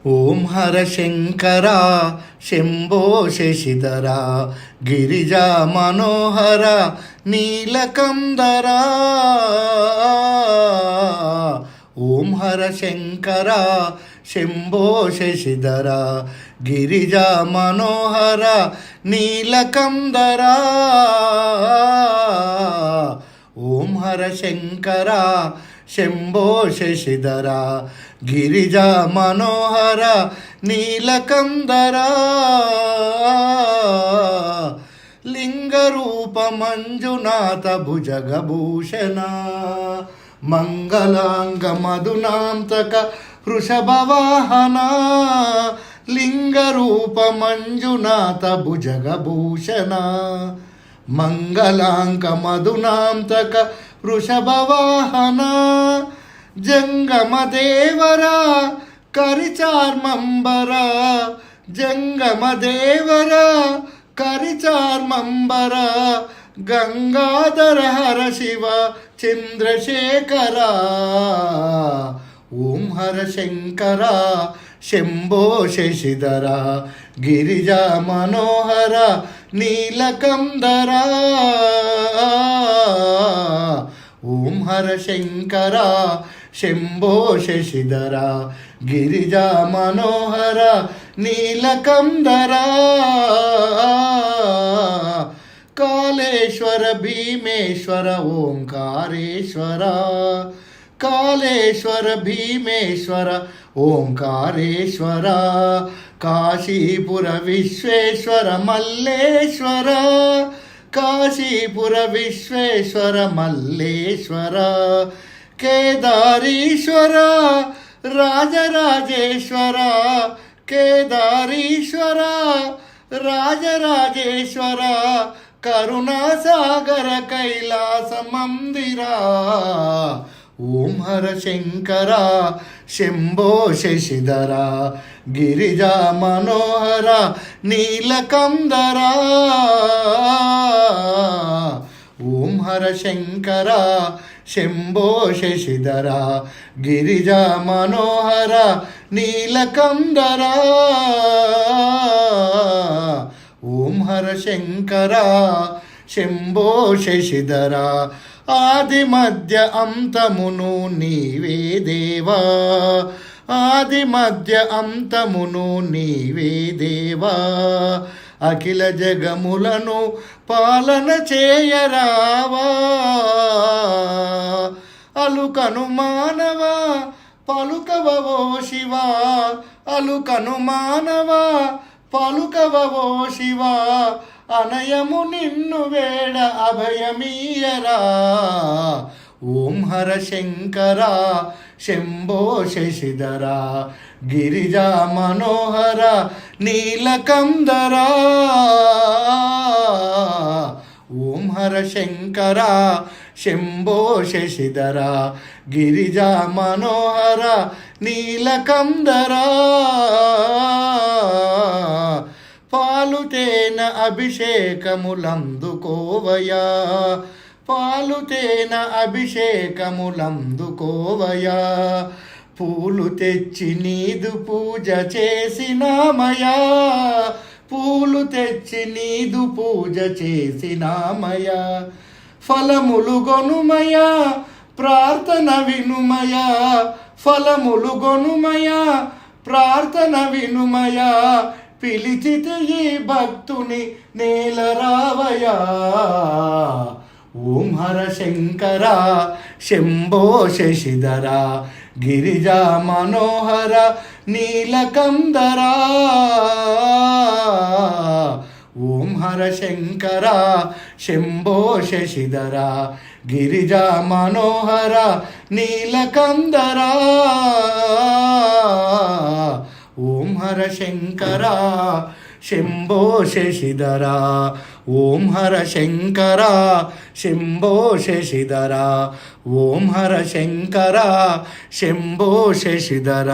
ఓం హర శంకర శంభో శశిధర గిరిజా మనోహర నీలకందర. ఓం హర శంకర శంభో శశిధర గిరిజా మనోహర నీలకందర. ఓం హర శంకర శంభో శశిధర గిరిజా మనోహర నీలకందర. లింగరూప మంజునాథ భుజగభూషణ మంగళాంగ మధునాంతక వృషభవాహన. లింగరూప మంజునాథ భుజగభూషణ మంగళాంక మధునాంతక వృషభవాహన. జంగమదేవరా కరిచార్మంబర జంగమదేవర కరిచార్మంబర. గంగాధర హర శివ చంద్రశేఖర. ఓం హర శంకర శంభో శశిధర గిరిజా మనోహర నీలకందర. ఓం హర శంకర శంభో శశిధర గిరిజా మనోహర నీలకందర. కాళేశ్వర భీమేశ్వర ఓంకారేశ్వర కాళేశ్వర భీమేశ్వర ఓంకారేశ్వర. కాశీపుర విశ్వేశ్వర మల్లేశ్వర కాశీపుర విశ్వేశ్వర మల్లేశ్వర. కేదారీశ్వర రాజరాజేశ్వర కేదారీశ్వర రాజరాజేశ్వర. కరుణాసాగర కైలాస మందిర. ఓం హర శంకర శంభో శశిధర గిరిజా మనోహర నీలకందర. ఓం హర శంకర శంభో శశిధర గిరిజా మనోహర నీలకందర. ఓం హర శంకర శంభో శశిధర. ఆది మధ్య అంతమును నీవే దేవా ఆది మధ్య అంతమును నీవే దేవా. అఖిల జగములను పాలన చేయరావా. అలుకను మానవ పలుకవో శివ అలుకను మానవ పలుకవో శివ. అనయము నిన్ను వేడ అభయమీయరా. ఓం హర శంకర శంభో శశిధర గిరిజా మనోహర నీలకందర. ఓం హర శంకర శంభో శశిధర గిరిజా మనోహర నీలకందర. పాలుతేన అభిషేకములందుకోవయా పాలుతేన అభిషేకములందుకోవయా. పూలు తెచ్చి నీదు పూజ చేసినామయా పూలు తెచ్చి నీదు పూజ చేసినామయా. ఫలములు గొనుమయా ప్రార్థన వినుమయా ఫలములు గొనుమయా ప్రార్థన వినుమయా. పిలిచితే ఈ భక్తుని నేలరావయా. ఓం హర శంకర శంభో శశిధర గిరిజా మనోహర నీలకందర. ఓం హర శంకర శంభో శశిధర గిరిజా మనోహర నీలకందర. ఓం హర శంకర శంభో శశిధర ఓం హర శంకర శంభో శశిధర ఓం హర శంకర శంభో శశిధర.